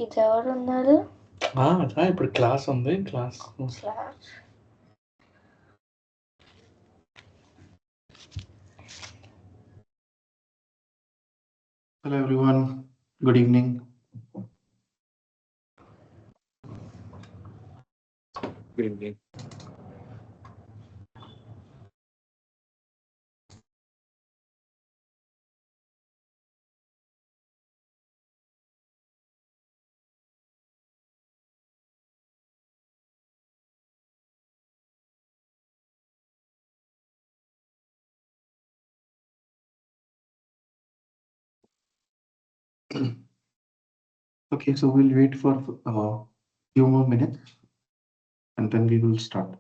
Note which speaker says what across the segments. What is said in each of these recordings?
Speaker 1: ఇది ఎవరు ఉన్నారు?
Speaker 2: ఇప్పుడు క్లాస్ ఉంది. Class
Speaker 3: Hello everyone, good evening.
Speaker 2: Good evening.
Speaker 3: Okay, so we'll wait for a few more minutes and then we will start.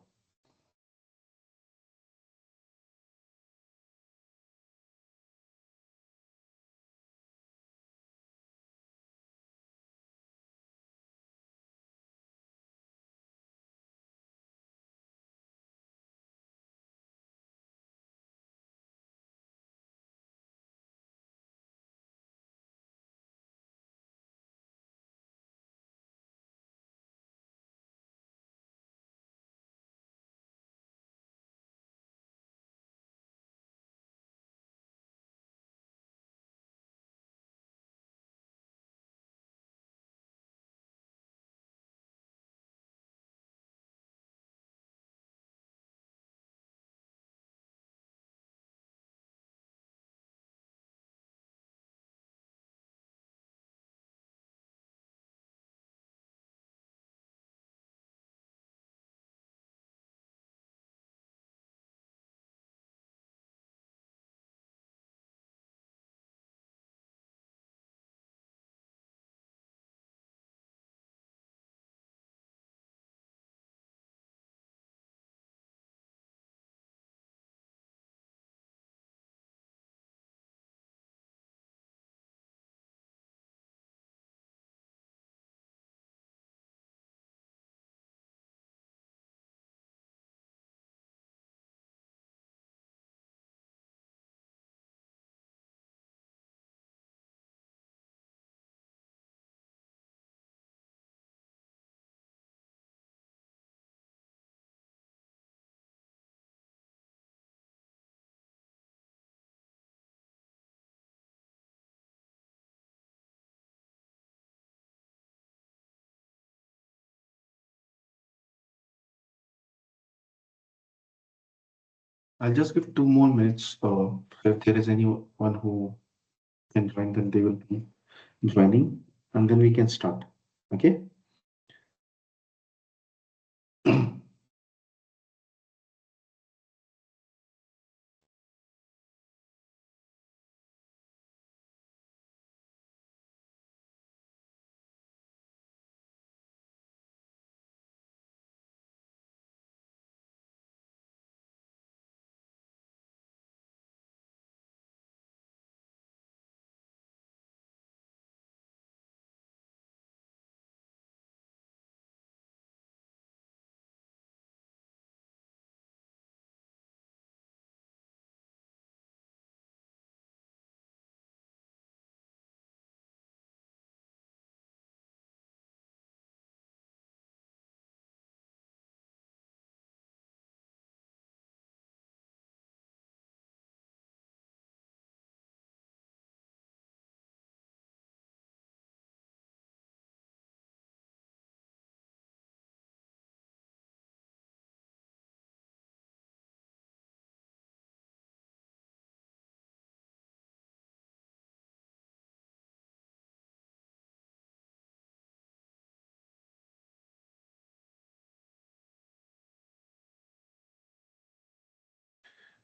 Speaker 3: I'll just give 2 more minutes. If there is anyone who can join, then they will be joining and then we can start. Okay.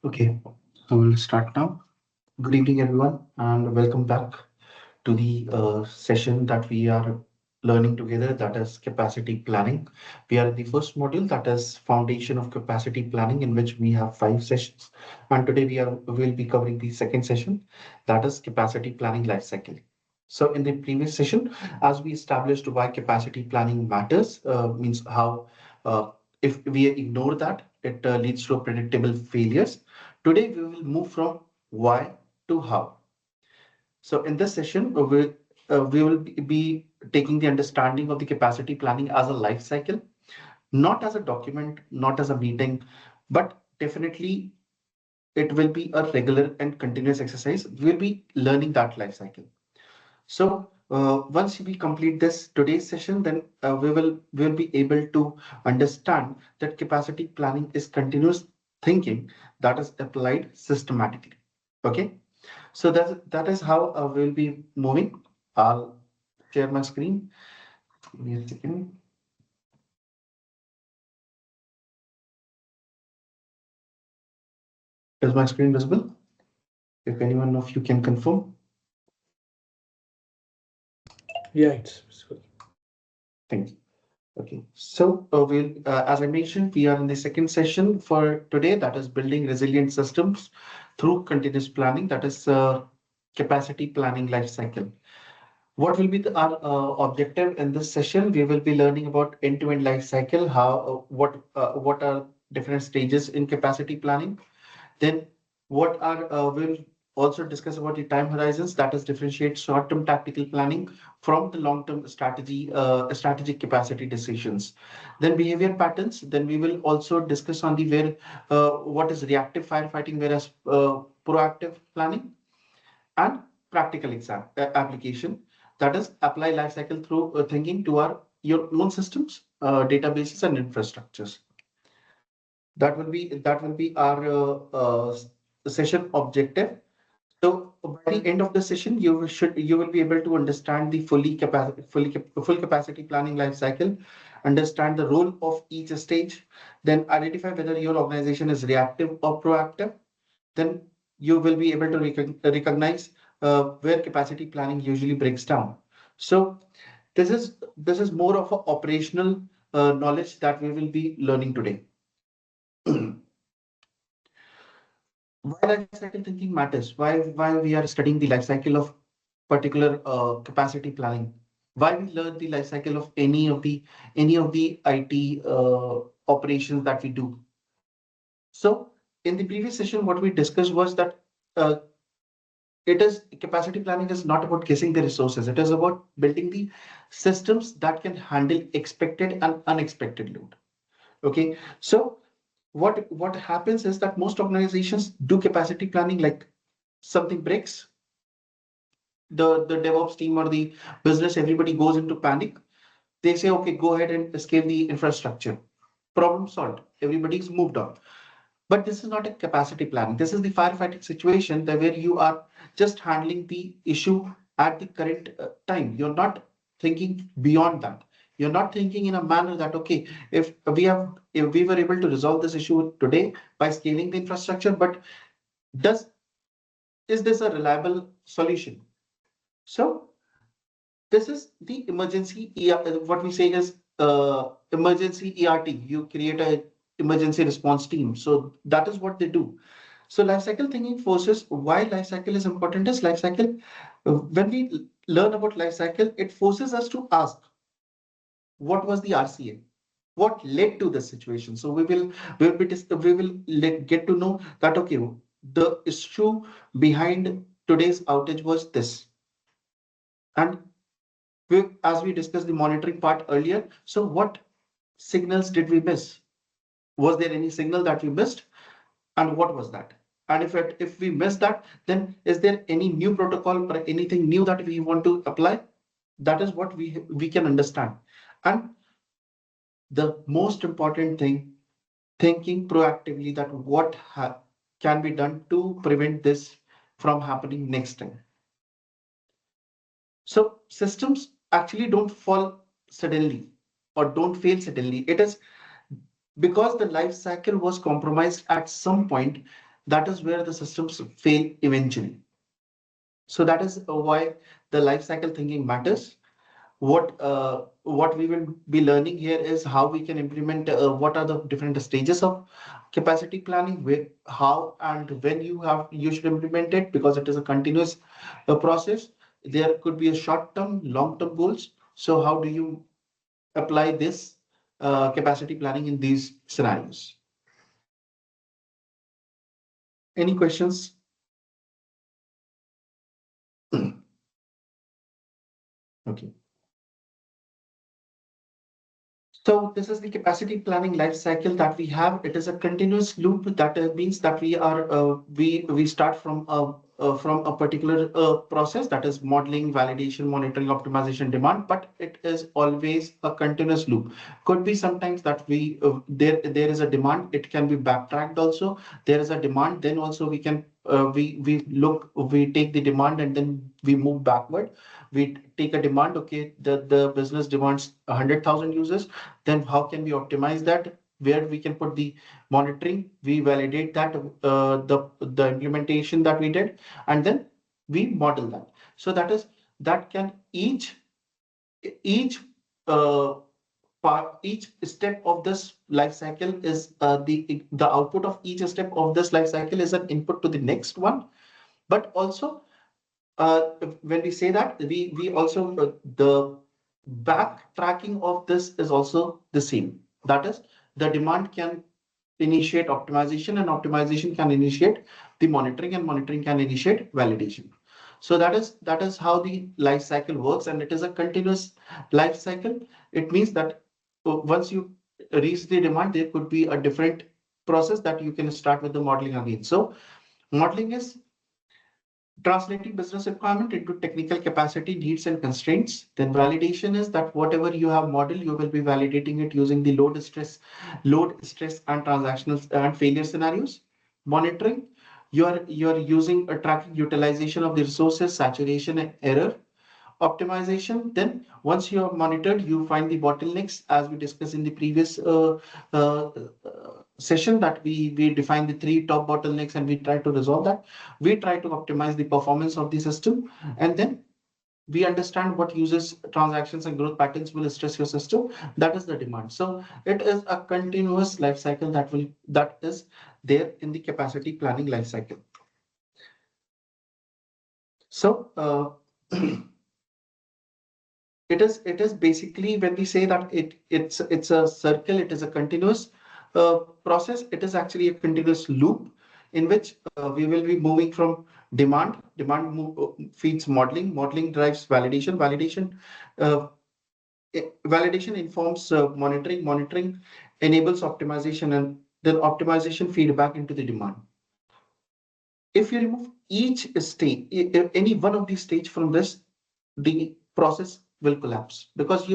Speaker 3: Okay, so we'll start now. Good evening, everyone, and welcome back to the session that we are learning together, that is capacity planning. We are in the first module, that is foundation of capacity planning, in which we have 5 sessions. And today will be covering the second session, that is capacity planning lifecycle. So in the previous session, as we established why capacity planning matters, means how if we ignore that, it leads to predictable failures. Today we will move from why to how. So in this session, we will be taking the understanding of the capacity planning as a life cycle, not as a document, not as a meeting, but definitely it will be a regular and continuous exercise. We'll be learning that life cycle. So once we complete this today's session, then we'll be able to understand that capacity planning is continuous thinking that is applied systematically. Okay, so that is how we'll be moving. I'll share my screen. Give me a second. Is my screen visible? If anyone of you can confirm.
Speaker 2: Yeah, it's visible.
Speaker 3: Thank you. Okay, so as I mentioned, we are in the second session for today, that is building resilient systems through continuous planning, that is capacity planning life cycle. What will be our objective in this session? We will be learning about end-to-end life cycle, how what are different stages in capacity planning. Then what are we'll also discuss about the time horizons, that is differentiate short-term tactical planning from the long-term strategic capacity decisions. Then behavior patterns. Then we will also discuss on the where what is reactive firefighting, whereas proactive planning, and practical application, that is apply lifecycle through thinking to our your own systems, databases, and infrastructures. That will be our session objective. So by the end of the session, you will be able to understand the full capacity planning life cycle, understand the role of each stage, then identify whether your organization is reactive or proactive. Then you will be able to recognize where capacity planning usually breaks down. So this is more of a operational knowledge that we will be learning today. Why life cycle thinking matters, why we are studying the life cycle of particular capacity planning, why we learn the life cycle of any of the IT operations that we do. So in the previous session, what we discussed was that uh, it is capacity planning is not about guessing the resources. It is about building the systems that can handle expected and unexpected load. Okay, so what happens is that most organizations do capacity planning like something breaks, the DevOps team or the business, everybody goes into panic. They say, okay, go ahead and scale the infrastructure. Problem solved. Everybody's moved on. But this is not a capacity planning. This is the firefighting situation that where you are just handling the issue at the current time. You're not thinking beyond that. You're not thinking in a manner that, okay, if we were able to resolve this issue today by scaling the infrastructure, but does is this a reliable solution? So this is the emergency what we say is emergency ERT. You create a emergency response team. So that is what they do. So life cycle thinking forces why life cycle is important is life cycle. When we learn about life cycle, it forces us to ask what was the RCA, what led to the situation. So we will get to know that okay, the issue behind today's outage was this, and as we discussed the monitoring part earlier, so what signals did we miss? Was there any signal that we missed? And what was that? And if we miss that, then is there any new protocol or anything new that we want to apply? That is what we can understand. And the most important thing, thinking proactively that what can be done to prevent this from happening next time. So systems actually don't fall suddenly or don't fail suddenly. It is because the life cycle was compromised at some point. That is where the systems fail eventually. So that is why the life cycle thinking matters. What we will be learning here is how we can implement what are the different stages of capacity planning, where, how and when you should implement it, because it is a continuous process. There could be a short term, long term goals. So how do you apply this capacity planning in these scenarios? Any questions? Okay. So this is the capacity planning life cycle that we have. It is a continuous loop that means that we start from a particular process, that is modeling, validation, monitoring, optimization, demand, but it is always a continuous loop. Could be sometimes that there is a demand, it can be backtracked also. There is a demand, then also we take the demand and then we move backward. We take a demand, okay, the business demands 100,000 users, then how can we optimize that? Where we can put the monitoring, we validate that the implementation that we did, and then we model that. So that can each uh, each step of this life cycle is the output of each step of this life cycle is an input to the next one. But also uh, when we say that, we also the backtracking of this is also the same. That is, the demand can initiate optimization, and optimization can initiate the monitoring, and monitoring can initiate validation. So that is how the life cycle works, and it is a continuous life cycle. It means that once you reach the demand, there could be a different process that you can start with the modeling again. So modeling is translating business requirement into technical capacity, needs, and constraints. Then validation is that whatever you have modeled, you will be validating it using the load, stress, and transactional and failure scenarios. Monitoring, you are using a tracking utilization of the resources, saturation, and error. Optimization, then once you have monitored, you find the bottlenecks, as we discussed in the previous uh, session, that we define the three top bottlenecks and we try to resolve that. We try to optimize the performance of the system, and then we understand what users, transactions, and growth patterns will stress your system. That is the demand. So it is a continuous life cycle that is there in the capacity planning life cycle. So it is basically, when we say that it's a circle, it is a continuous process. It is actually a continuous loop in which we will be moving from feeds modeling, modeling drives validation, uh, validation informs monitoring, monitoring enables optimization, and then optimization feedback into the demand. If you remove each stage, any one of these stage from this, the process will collapse, because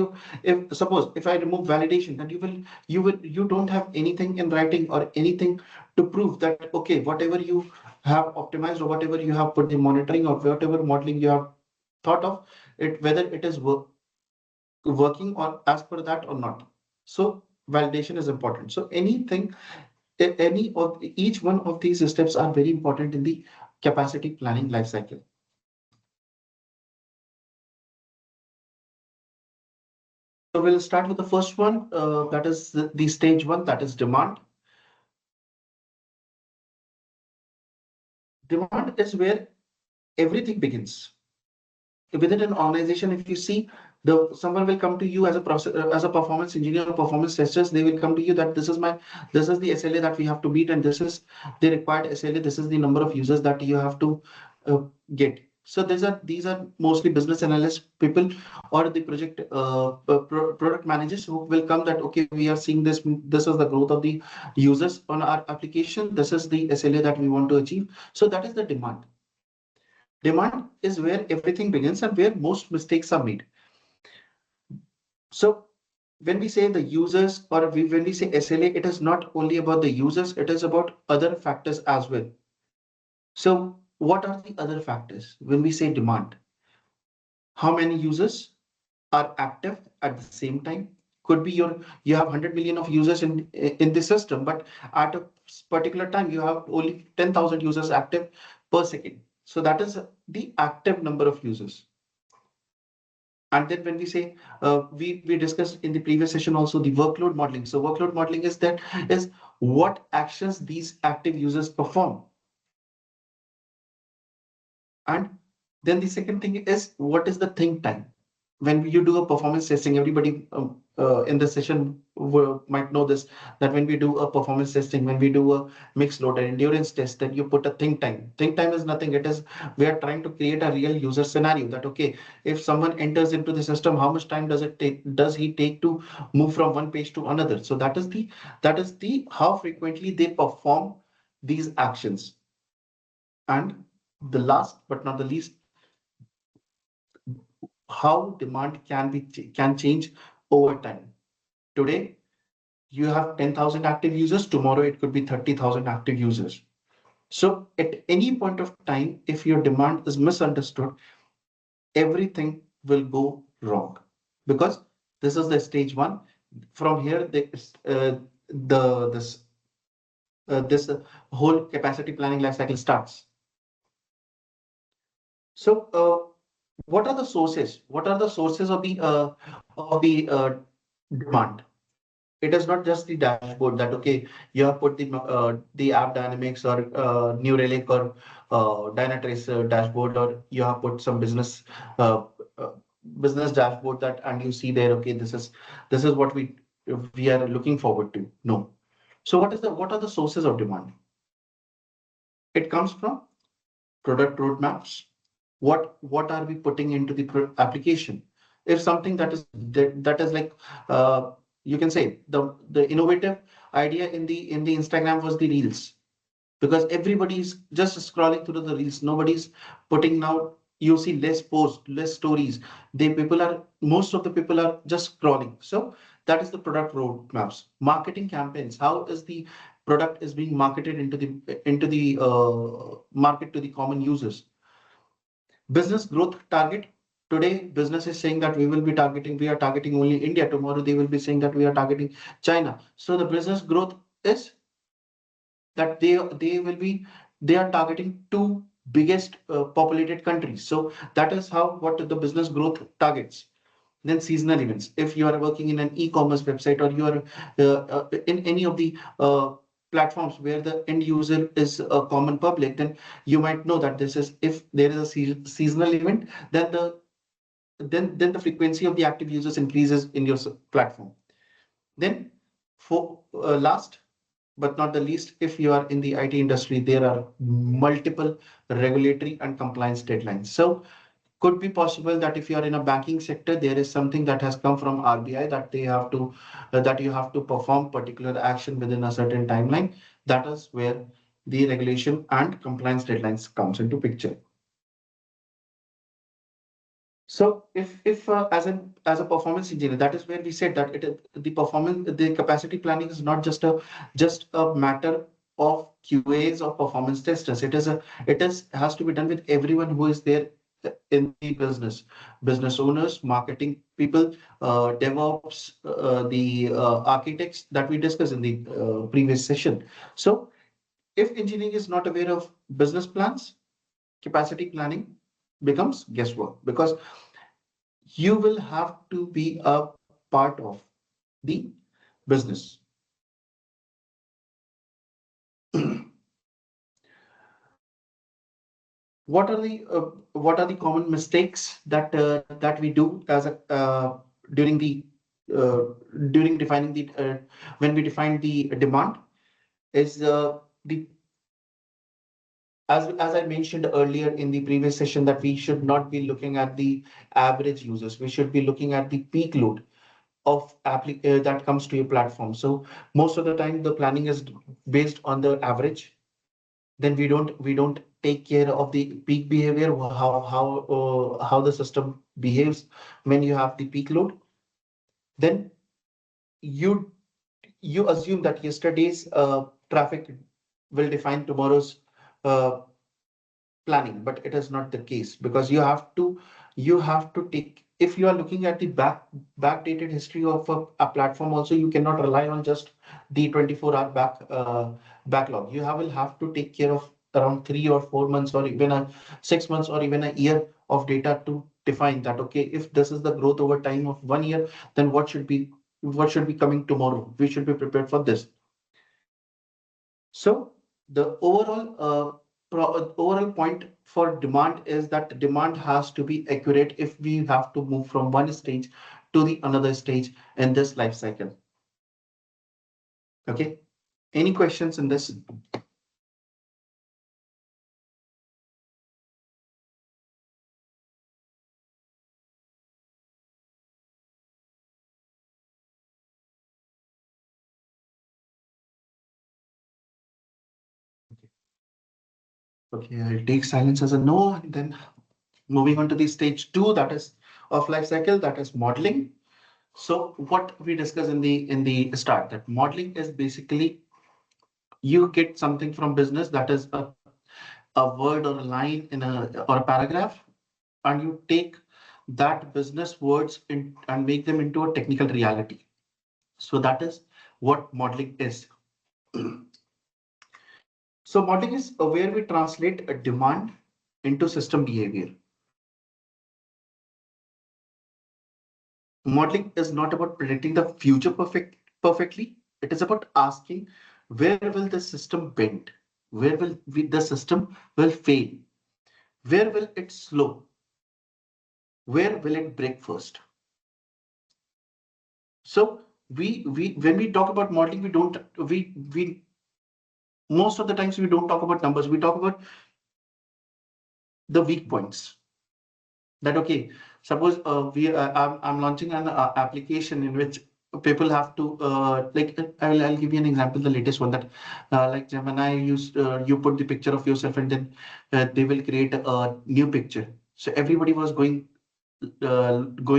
Speaker 3: if suppose if I remove validation, then you don't have anything in writing or anything to prove that, okay, whatever you have optimized or whatever you have put the monitoring or whatever modeling you have thought of it, whether it is working or as per that or not. So validation is important. So any of each one of these steps are very important in the capacity planning life cycle. So we'll start with the first one, that is the stage one, that is demand. Demand is where everything begins. Within an organization, if you see, someone will come to you as a process as a performance engineer or performance testers. They will come to you that this is the SLA that we have to meet, and this is the required SLA. This is the number of users that you have to uh, get. So these are mostly business analyst people or the product managers who will come that, okay, we are seeing this. This is the growth of the users on our application. This is the SLA that we want to achieve. So that is the demand. Demand is where everything begins and where most mistakes are made. So when we say the users, or when we say SLA, it is not only about the users, it is about other factors as well. So what are the other factors when we say demand? How many users are active at the same time? Could be you have 100 million of users in the system, but at a particular time you have only 10,000 users active per second. So that is the active number of users. And then when we say we discussed in the previous session also the workload modeling. So workload modeling is what actions these active users perform. And then the second thing is, what is the think time? when you do a performance testing, everybody in the session might know this, that when we do a performance testing, when we do a mixed load and endurance test, then you put a think time. Think time is nothing. It is, we are trying to create a real user scenario that, okay, if someone enters into the system, how much time does he take to move from one page to another? So that is the how frequently they perform these actions. And the last but not the least, how demand can change over time. Today, you have 10,000 active users. Tomorrow, it could be 30,000 active users. So at any point of time, if your demand is misunderstood, everything will go wrong, because this is the stage one. From here, the this whole capacity planning lifecycle starts. So, what are the sources? What are the sources of the demand? It is not just the dashboard that, okay, you have put the AppDynamics or New Relic or Dynatrace dashboard, or you have put some uh, uh, business dashboard that, and you see there, okay, this is what we are looking forward to. No. So what are the sources of demand? It comes from product roadmaps. What are we putting into the application? If something that is like, uh, you can say, the innovative idea in the Instagram was the reels, because everybody's just scrolling through the reels. Nobody's putting now. You see less posts, less stories. Most of the people are just scrolling. So that is the product roadmaps. Marketing campaigns. How is the product is being marketed into the market to the common users? Business growth target. Today, business is saying that we are targeting only India. Tomorrow, they will be saying that we are targeting China. So the business growth is that they are targeting two biggest populated countries. So that is how what the business growth targets. Then seasonal events. If you are working in an e-commerce website, or you are in any of the platforms where the end user is a common public, then you might know that this is, if there is a seasonal event, then the frequency of the active users increases in your platform. Then, for last but not the least, if you are in the IT industry, there are multiple regulatory and compliance deadlines. So could be possible that if you are in a banking sector, there is something that has come from RBI that that you have to perform particular action within a certain timeline. That is where the regulation and compliance deadlines comes into picture. So if as a performance engineer, that is where we said that the capacity planning is not just a matter of QAs or performance testers. It is has to be done with everyone who is there in the business owners, marketing people, DevOps, the architects that we discussed in the previous session. So if engineering is not aware of business plans, capacity planning becomes guesswork, because you will have to be a part of the business. What are the common mistakes that we do as a during the uh, during defining the when we define the demand is the as I mentioned earlier in the previous session, that we should not be looking at the average users. We should be looking at the peak load that comes to your platform. So most of the time the planning is based on the average. Then we don't take care of the peak behavior, how the system behaves when you have the peak load. Then you you assume that yesterday's traffic will define tomorrow's uh, planning, but it is not the case, because you have to take, if you are looking at the backdated history of a platform also, you cannot rely on just the 24-hour backlog. Will have to take care of around 3 or 4 months, or even 6 months, or even a year of data to define that, okay, if this is the growth over time of 1 year, then what should be coming tomorrow? We should be prepared for this. So the overall overall point for demand is that demand has to be accurate if we have to move from one stage to the another stage in this life cycle. Okay. Any questions in this? Okay, I'll take silence as a no, and then moving on to the stage two, that is of life cycle, that is modeling. So what we discussed in the start, that modeling is basically you get something from business, that is a word or a line in a or a paragraph, and you take that business words in and make them into a technical reality. So that is what modeling is. So modeling is where we translate a demand into system behavior. Modeling is not about predicting the future perfectly. It is about asking where will the system bend? Where will the system will fail? Where will it slow? Where will it break first? So we when we talk about modeling, we don't we most of the times we don't talk about numbers. We talk about the weak points. That okay, suppose I'm launching an application in which people have to like I'll give you an example, the latest one, that like Gemini you put the picture of yourself and then they will create a new picture. So everybody was going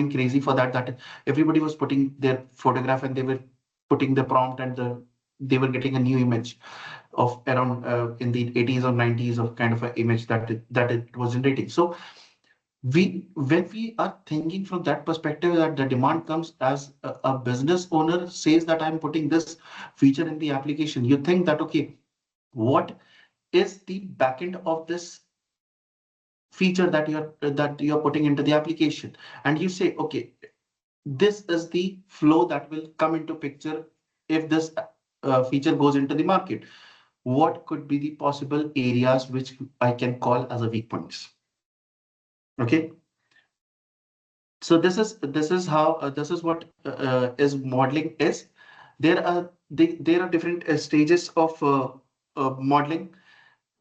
Speaker 3: crazy for that everybody was putting their photograph and they were putting the prompt and they were getting a new image of around in the 80s or 90s of kind of an image that it was generating. So when we are thinking from that perspective, that the demand comes as a business owner says that I'm putting this feature in the application, you think that okay, what is the backend of this feature that you're putting into the application, and you say okay, this is the flow that will come into picture if this feature goes into the market. What could be the possible areas which I can call as a weak points? Okay. So this is how this is what is modeling is. There are different stages of modeling.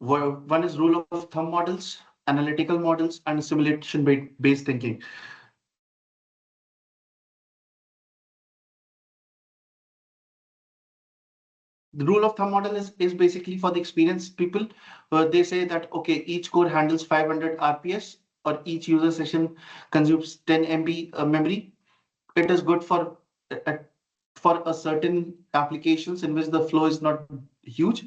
Speaker 3: One is rule of thumb models, analytical models, and simulation based thinking. The rule of thumb model is basically for the experienced people. They say that okay, each core handles 500 RPS, or each user session consumes 10 MB memory. It is good uh, for a certain applications in which the flow is not huge,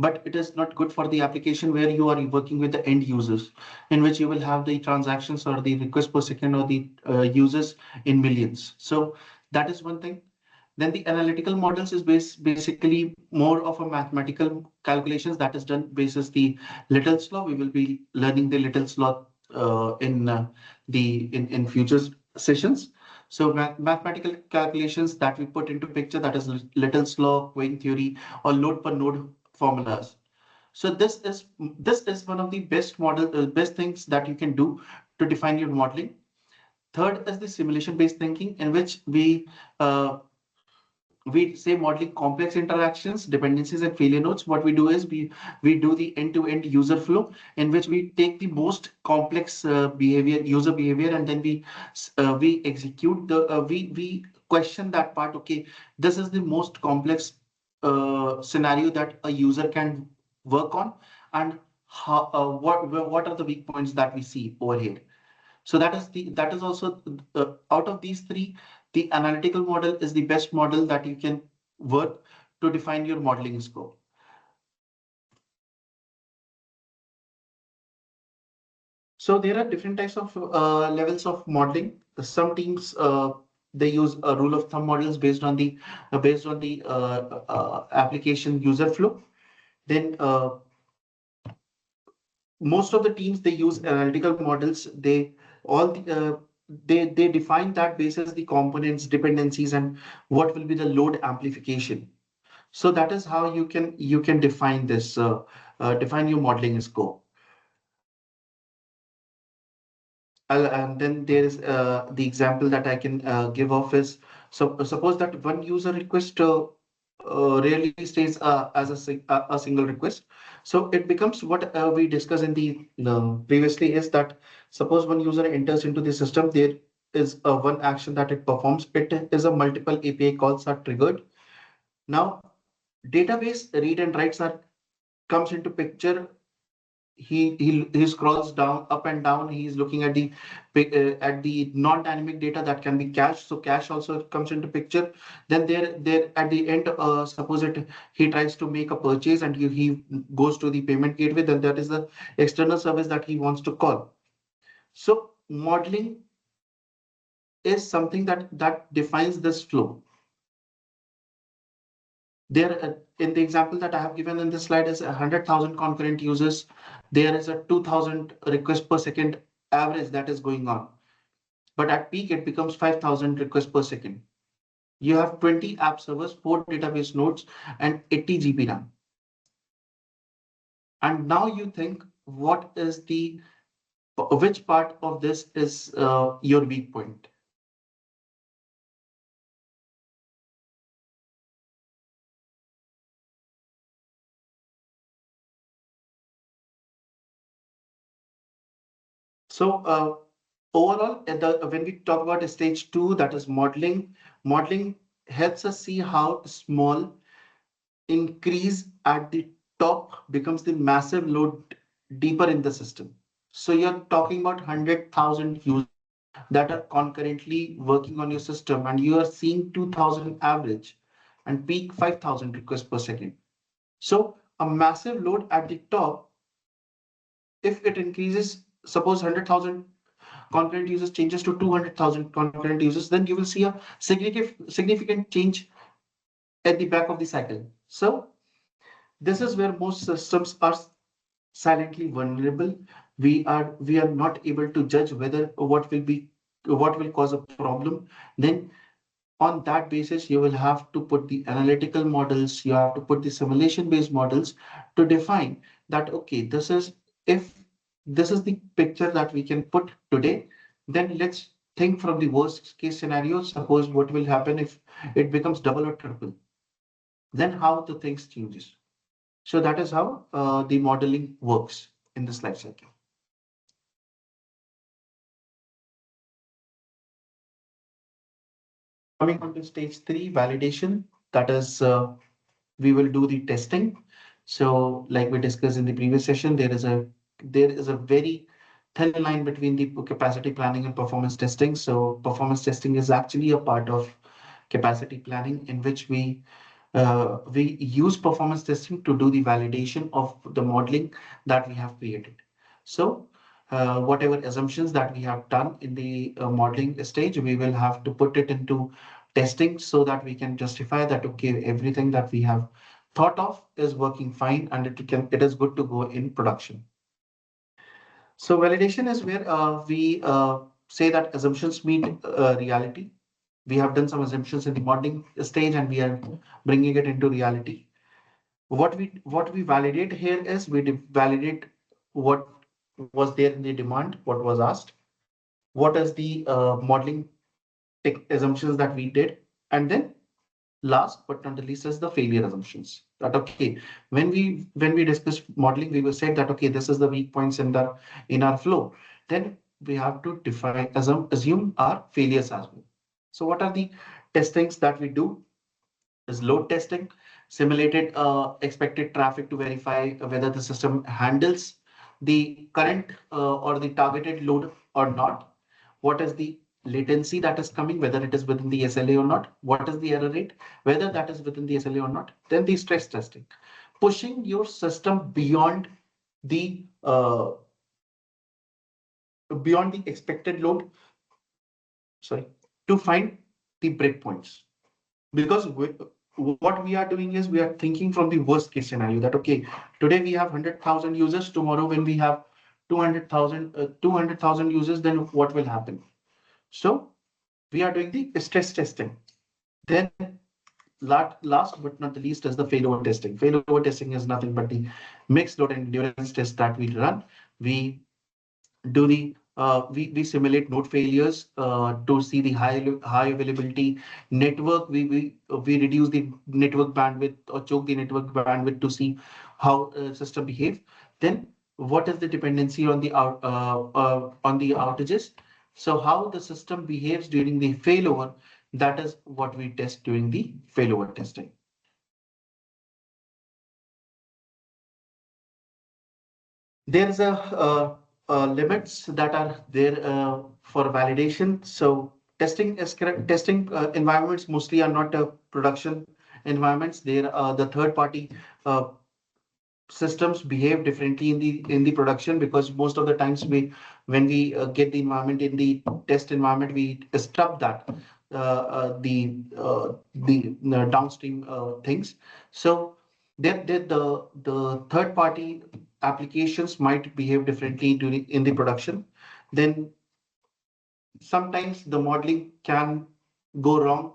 Speaker 3: but it is not good for the application where you are working with the end users, in which you will have the transactions or the request per second or the users in millions. So that is one thing. Then the analytical models is basically more of a mathematical calculations that is done basis the Little's law. We will be learning the Little's law in future sessions. So mathematical calculations that we put into picture, that is Little's law, queuing theory, or load per node formulas. So this is one of the best things that you can do to define your modeling. Third is the simulation based thinking, in which uh, we say modeling complex interactions, dependencies, and failure nodes. What we do is we do the end-to-end user flow, in which we take the most complex user behavior, and then we execute we question that part. Okay, this is the most complex scenario that a user can work on, and how what are the weak points that we see over here. So that is also out of these three, the analytical model is the best model that you can work to define your modeling scope. So there are different types of levels of modeling. Some teams they use a rule of thumb models based on the application user flow. Then most of the teams they use analytical models. All the, they define that basis the components, dependencies, and what will be the load amplification. So that is how you can define this define your modeling scope. And then there is the example that I can give of is, so suppose that one user request rarely stays as a single request. So it becomes what we discussed in the previously is that suppose one user enters into the system, there is one action that it performs. It is a multiple API calls are triggered. Now database read and writes are comes into picture. He scrolls down up and down. He's looking at the non-dynamic data that can be cached, so cache also comes into picture. Then there at the end, suppose it he tries to make a purchase and he goes to the payment gateway, then that is the external service that he wants to call. So modeling is something that defines this flow. There, in the example that I have given in this slide is 100,000 concurrent users. There is a 2,000 requests per second average that is going on. But at peak, it becomes 5,000 requests per second. You have 20 app servers, 4 database nodes, and 80 GB RAM. And now you think, what is which part of this is your weak point? So overall, when we talk about stage 2, that is modeling helps us see how small increase at the top becomes the massive load deeper in the system. So you're talking about 100,000 users that are concurrently working on your system, and you are seeing 2,000 average and peak 5,000 requests per second. So a massive load at the top, if it increases, suppose 100,000 concurrent users changes to 200,000 concurrent users, then you will see a significant change at the back of the cycle. So this is where most systems are silently vulnerable. We are not able to judge whether what will cause a problem. Then on that basis, you will have to put the analytical models, you have to put the simulation based models to define that, okay, if this is the picture that we can put today, then let's think from the worst case scenario. Suppose what will happen if it becomes double or triple, then how the things changes. So that is how the modeling works in this life cycle. Coming on to stage 3, validation, that is we will do the testing. So like we discussed in the previous session, there is a very thin line between the capacity planning and performance testing. So performance testing is actually a part of capacity planning, in which we use performance testing to do the validation of the modeling that we have created. So whatever assumptions that we have done in the modeling stage, we will have to put it into testing so that we can justify that, okay, everything that we have thought of is working fine and it is good to go in production. So validation is where we say that assumptions meet reality. We have done some assumptions in the modeling stage and we are bringing it into reality. What we validate here is we validate what was there in the demand, what was asked, what is the modeling assumptions that we did, and then last but not the least is the failure assumptions. That, okay, when we discuss modeling, we will say that, okay, this is the weak points in our flow. Then we have to define assume our failures as well. So what are the testings that we do? Is load testing, simulated expected traffic to verify whether the system handles the current or the targeted load or not. What is the latency that is coming, whether it is within the SLA or not? What is the error rate, whether that is within the SLA or not? Then the stress testing, pushing your system the uh, beyond the expected load, sorry, to find the breakpoints. Because what we are doing is we are thinking from the worst case scenario that, okay, today we have 100,000 users. Tomorrow, when we have 200,000 users, then what will happen? So we are doing the stress testing. Then last but not the least is the failover testing. Failover testing is nothing but the mixed load and endurance test that we run. We do the we simulate node failures to see the high availability network. We reduce the network bandwidth or choke the network bandwidth to see how system behave. Then what is the dependency on the on the outages? So how the system behaves during the failover, that is what we test during the failover testing. There's limits that are there for validation. So testing is correct. Testing environments mostly are not production environments. They're the third party uh, systems behave differently in the production, because most of the times we when we get the environment in the test environment, we stop that the downstream things. So the third party applications might behave differently during in the production. Then sometimes the modeling can go wrong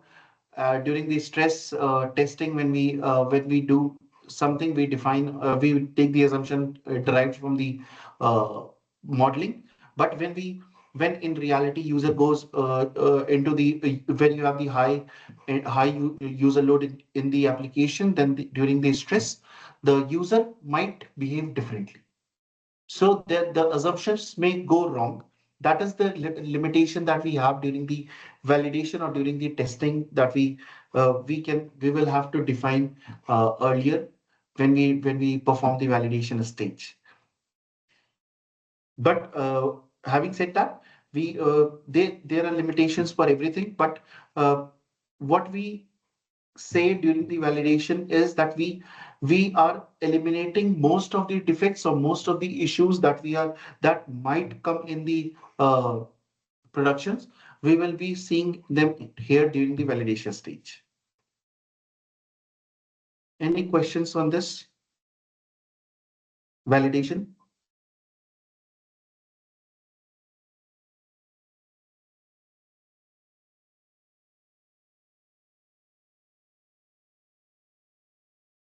Speaker 3: during the stress testing. When we do something, we define we take the assumption derived from the uh, modeling. But when in reality user goes into the when you have the user load in the application, then during the stress the user might behave differently. So the assumptions may go wrong. That is the limitation that we have during the validation or during the testing, that we will have to define earlier when we perform the validation stage. But having said that, there are limitations for everything. But what we say during the validation is that we are eliminating most of the defects or most of the issues that might come in the productions. We will be seeing them here during the validation stage. Any questions on this validation?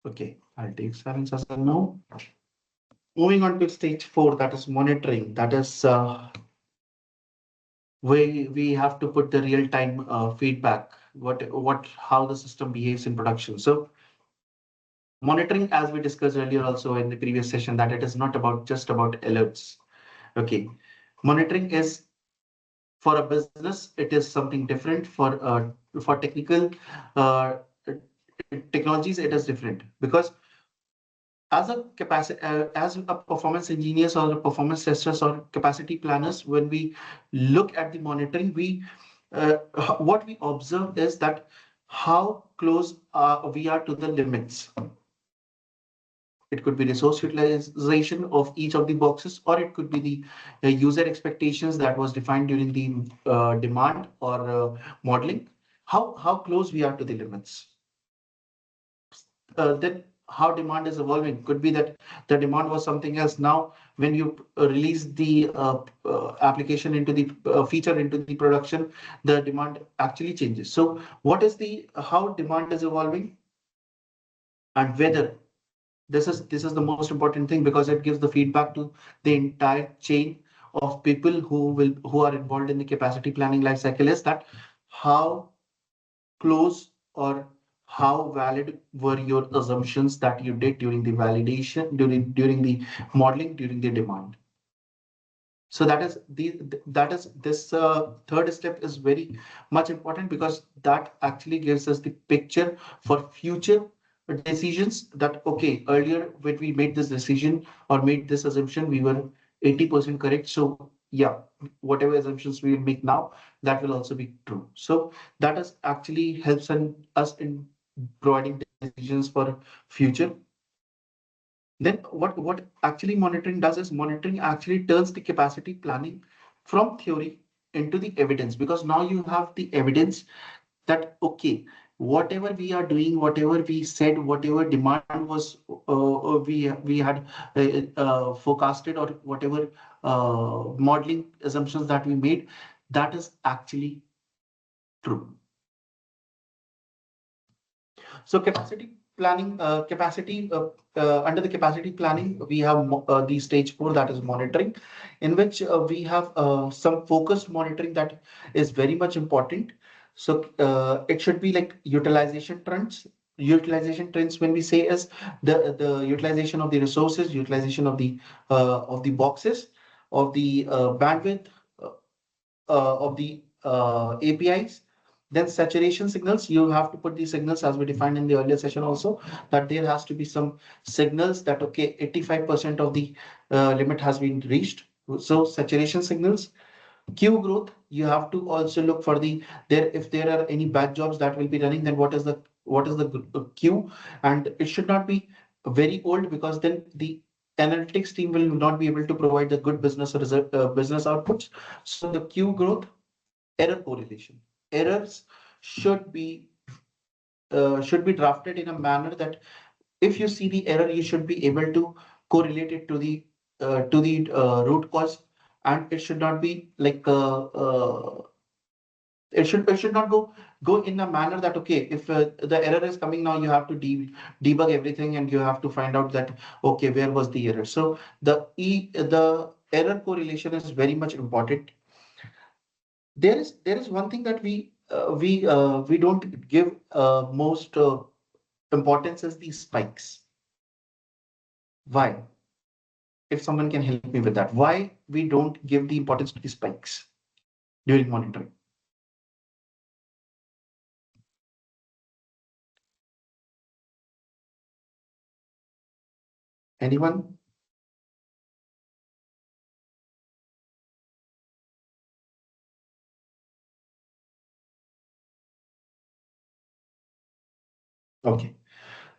Speaker 3: Okay, I'll take silence as a no. Moving on to stage 4, that is monitoring. That is we have to put the real time feedback, what how the system behaves in production. So monitoring, as we discussed earlier also in the previous session, that it is not about just about alerts. Okay, monitoring is for a business, it is something different. For technical uh, technologies, it is different, because as a performance engineers or performance testers or capacity planners, when we look at the monitoring, we what we observe is that how close we are to the limits. It could be resource utilization of each of the boxes, or it could be the user expectations that was defined during the demand or modeling. How close we are to the limits. Then how demand is evolving. Could be that the demand was something else. Now, when you release the application into the feature into the production, the demand actually changes. So, what is the how demand is evolving, and whether this is the most important thing, because it gives the feedback to the entire chain of people who are involved in the capacity planning life cycle, is that how close or how valid were your assumptions that you did during the validation, during the modeling, during the demand. So that is this third step is very much important, because that actually gives us the picture for future decisions. That okay, earlier when we made this decision or made this assumption, we were 80% correct. So yeah, whatever assumptions we will make now, that will also be true. So that is actually helps us in providing decisions for future. Then what actually monitoring does is monitoring actually turns the capacity planning from theory into the evidence, because now you have the evidence that okay, whatever we are doing, whatever we said, whatever demand was we had forecasted, or whatever modeling assumptions that we made, that is actually true. So capacity planning, under the capacity planning, we have the stage 4, that is monitoring, in which we have some focused monitoring that is very much important. So it should be like utilization trends. Utilization trends, when we say, is the utilization of the resources, utilization of the boxes, of the bandwidth, of the APIs. Then saturation signals, you have to put these signals as we defined in the earlier session also, that there has to be some signals that, okay, 85% of the limit has been reached. So saturation signals. Queue growth, you have to also look for the there, if there are any bad jobs that will be running, then what is the queue, and it should not be very old, because then the analytics team will not be able to provide the good business result, business outputs. So the queue growth, error correlation, errors should be drafted in a manner that if you see the error, you should be able to correlate it to the root cause, and it should not be like it should not go in a manner that, okay, if the error is coming now, you have to debug everything, and you have to find out that, okay, where was the error. So the error correlation is very much important. There is one thing that we don't give most importance, is these spikes. Why? If someone can help me with that, why we don't give the importance to the spikes during monitoring? Anyone? Okay.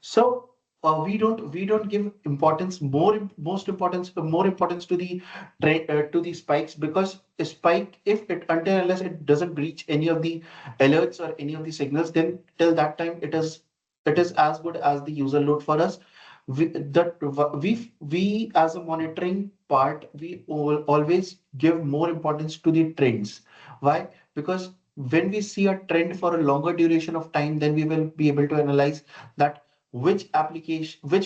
Speaker 3: So we don't give importance, more importance to the to the spikes, because a spike, if it, until unless it doesn't breach any of the alerts or any of the signals, then till that time it is as good as the user load for us. We as a monitoring part, we always give more importance to the trends. Why? Because when we see a trend for a longer duration of time, then we will be able to analyze that which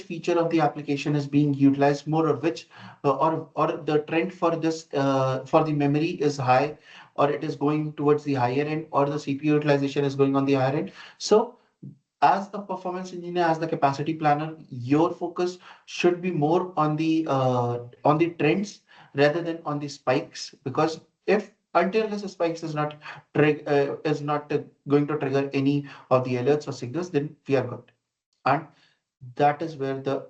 Speaker 3: feature of the application is being utilized more, or which or the trend for this for the memory is high, or it is going towards the higher end, or the CPU utilization is going on the higher end. So as the performance engineer, as the capacity planner, your focus should be more on the trends rather than on the spikes, because if until unless the spikes is not going to trigger any of the alerts or signals, then we are good. And that is where the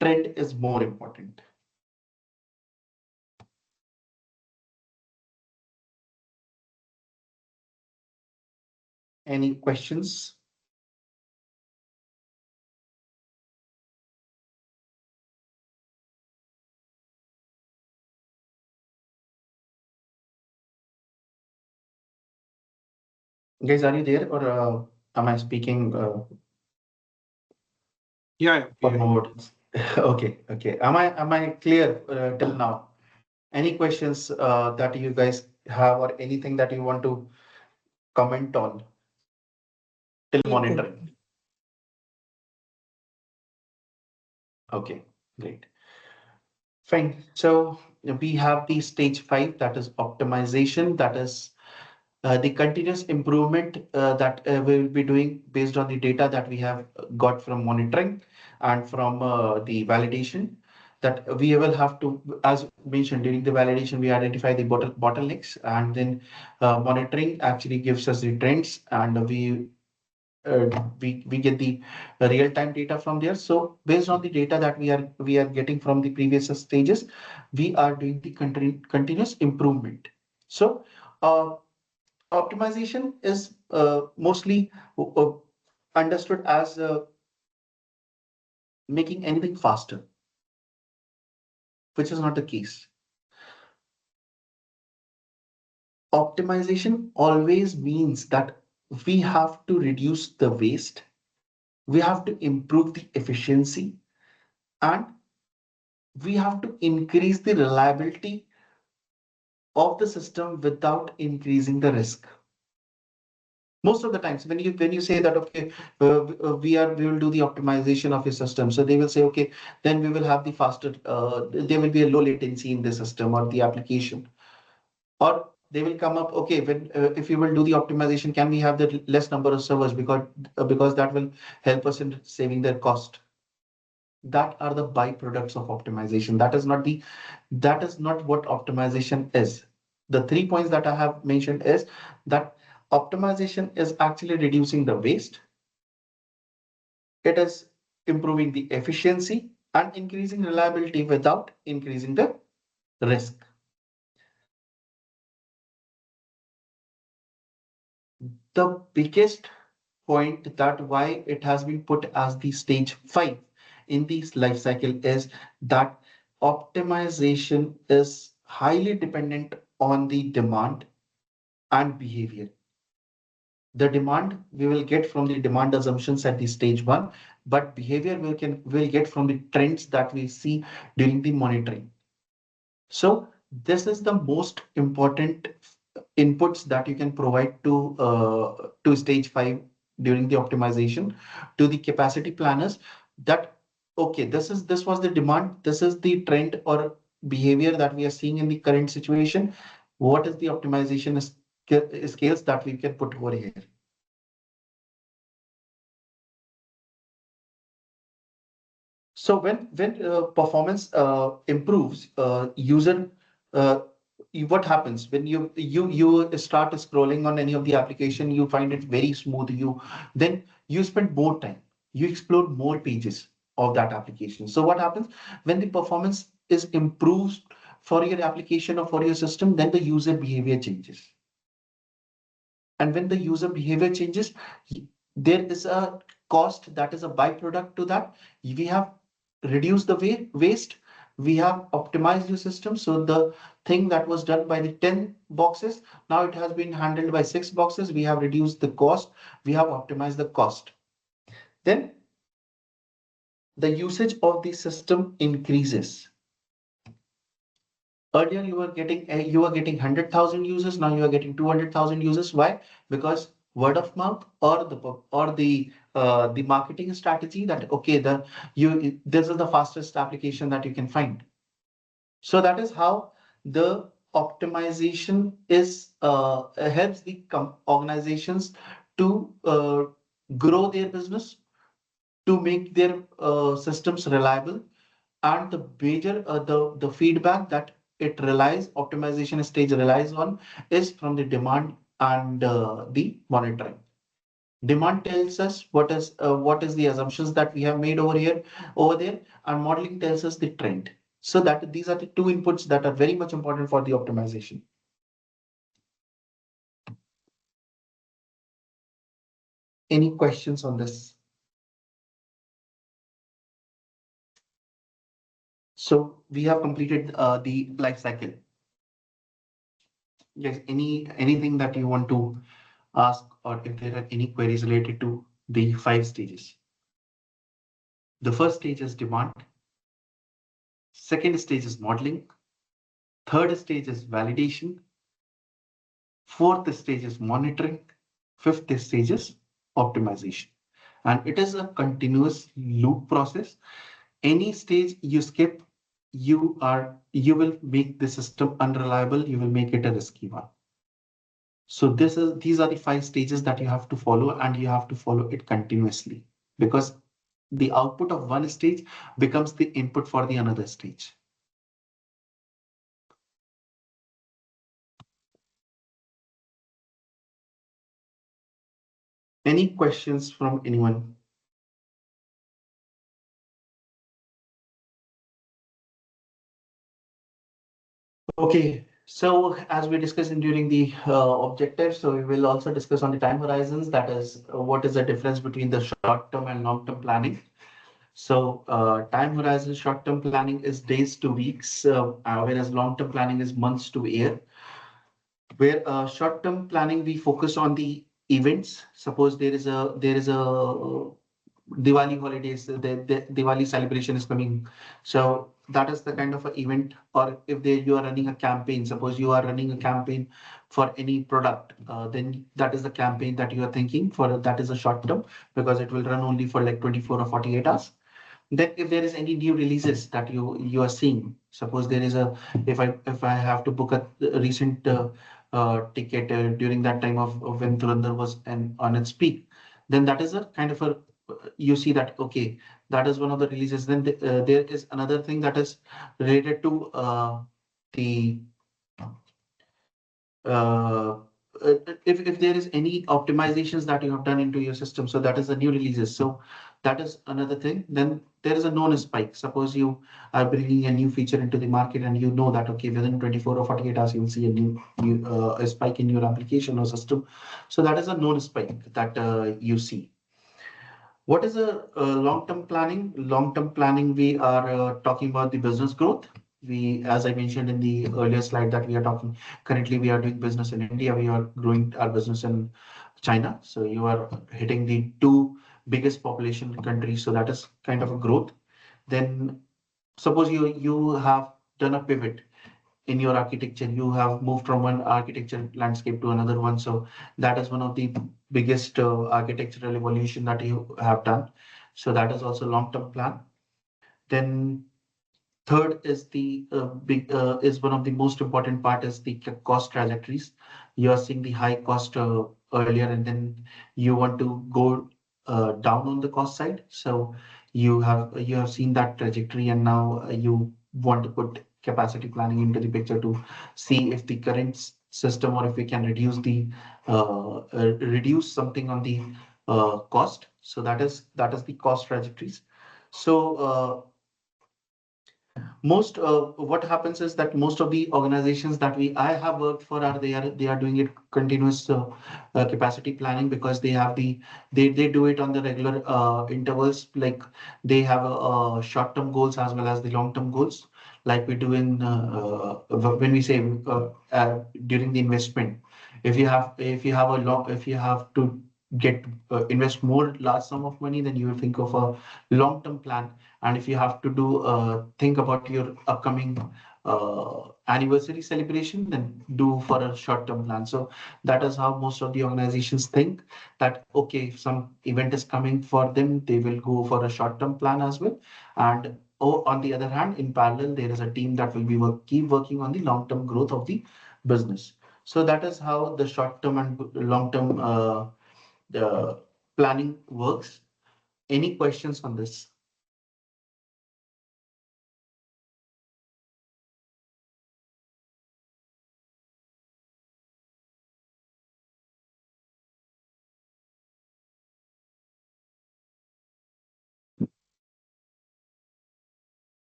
Speaker 3: trend is more important. Any questions? Guys, are you there, or am I speaking
Speaker 2: Yeah,
Speaker 3: for
Speaker 2: yeah.
Speaker 3: no words? Okay, okay. Am I clear till now? Any questions that you guys have, or anything that you want to comment on till
Speaker 2: Okay.
Speaker 3: monitoring? Okay, great. Fine. So we have the stage 5, that is optimization, that is the continuous improvement that we will be doing based on the data that we have got from monitoring and from the validation, that we will have to, as mentioned, during the validation, we identify the bottlenecks, and then monitoring actually gives us the trends, and we get the real-time data from there. So based on the data that we are getting from the previous stages, we are doing the continuous improvement. So optimization is mostly understood as making anything faster, which is not the case. Optimization always means that we have to reduce the waste, we have to improve the efficiency, and we have to increase the reliability of the system without increasing the risk. Most of the times when you say that, okay, we will do the optimization of your system, so they will say, okay, then we will have the faster, there will be a low latency in the system or the application, or they will come up, okay, when if you will do the optimization, can we have the less number of servers, because that will help us in saving their cost. That are the byproducts of optimization. That is not what optimization is. The 3 points that I have mentioned is that optimization is actually reducing the waste, it is improving the efficiency and increasing reliability without increasing the risk. The biggest point that why it has been put as the stage 5 in this life cycle is that optimization is highly dependent on the demand and behavior. The demand we will get from the demand assumptions at the stage 1, but behavior will get from the trends that we see during the monitoring. So this is the most important inputs that you can provide to stage 5 during the optimization to the capacity planners, that okay, this was the demand, this is the trend or behavior that we are seeing in the current situation. What is the optimization scales that we can put over here? So when performance improves, user what happens when you start scrolling on any of the application, you find it very smooth. Then you spend more time, you explore more pages of that application. So what happens when the performance is improved for your application or for your system? Then the user behavior changes, and when the user behavior changes, there is a cost that is a byproduct to that. We have reduced the waste, we have optimized the system, so the thing that was done by the 10 boxes, now it has been handled by 6 boxes. We have reduced the cost, we have optimized the cost. Then the usage of the system increases. Earlier you were getting 100,000 users, now you are getting 200,000 users. Why? Because word of mouth or the marketing strategy that okay, this is the fastest application that you can find. So that is how the optimization is helps the organizations to grow their business, to make their systems reliable. And the major the feedback that it relies optimization stage relies on is from the demand and the monitoring. Demand tells us what is the assumptions that we have made over there, and modeling tells us the trend. So that these are the two inputs that are very much important for the optimization. Any questions on this? So we have completed the life cycle. Yes, anything that you want to ask, or if there are any queries related to the 5 stages. The first stage is demand. Second stage is modeling. Third stage is validation. Fourth stage is monitoring. Fifth stage is optimization. And it is a continuous loop process. Any stage you skip, you will make the system unreliable. You will make it a risky one. So these are the 5 stages that you have to follow, and you have to follow it continuously, because the output of one stage becomes the input for the another stage. Any questions from anyone? Okay, so as we discussed during the objectives, so we will also discuss on the time horizons. That is, what is the difference between the short-term and long-term planning? So time horizon, short-term planning is days to weeks, whereas long-term planning is months to year. Where short-term planning, we focus on the events. Suppose there is a Diwali holidays, the Diwali celebration is coming. So that is the kind of an event. Or if you are running a campaign, suppose you are running a campaign for any product, then that is the campaign that you are thinking for. That is a short term because it will run only for like 24 or 48 hours. Then if there is any new releases that you are seeing, suppose there is a, if I have to book a recent ticket during that time of when Dhurandhar was on its peak, then that is a kind of a, you see that okay, that is one of the releases. Then there is another thing that is related to the uh, if there is any optimizations that you have done into your system, so that is the new releases. So that is another thing. Then there is a known spike. Suppose you are bringing a new feature into the market and you know that okay, within 24 or 48 hours you will see a new a spike in your application or system. So that is a known spike that you see. What is a long-term planning? Long-term planning, we are talking about the business growth. We, as I mentioned in the earlier slide, that we are talking, currently we are doing business in India, we are growing our business in China. So you are hitting the two biggest population countries. So that is kind of a growth. Then suppose you have done a pivot in your architecture, you have moved from one architecture landscape to another one. So that is one of the biggest architectural evolution that you have done. So that is also long-term plan. Then third is the big is one of the most important part is the cost trajectories. You are seeing the high cost earlier, and then you want to go down on the cost side. So you have seen that trajectory, and now you want to put capacity planning into the picture to see if the current system or if we can reduce something on the cost. So that is the cost trajectories. So most what happens is that most of the organizations that I have worked for are they are doing it continuous capacity planning, because they have they do it on the regular intervals. Like they have short term goals as well as the long term goals, like we do in when we say during the investment. If you have a long, if you have to get invest more large sum of money, then you will think of a long term plan. And if you have to do think about your upcoming anniversary celebration, then do for a short term plan. So that is how most of the organizations think, that okay, if some event is coming for them, they will go for a short term plan as well. And on the other hand, in parallel, there is a team that will be keep working on the long term growth of the business. So that is how the short term and long term the planning works. Any questions on this?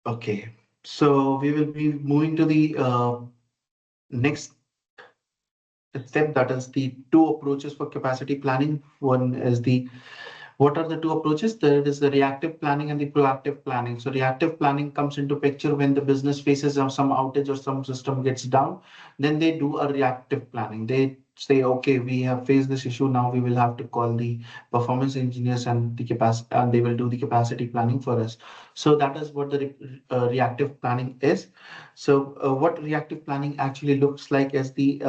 Speaker 3: Okay, so we will be moving to the next step, that is the two approaches for capacity planning. One is the, what are the two approaches? There is the reactive planning and the proactive planning. So reactive planning comes into picture when the business faces some outage or some system gets down. Then they do a reactive planning. They say, okay, we have faced this issue. Now we will have to call the performance engineers and the capacity, and they will do the capacity planning for us. So that is what the reactive planning is. So what reactive planning actually looks like is the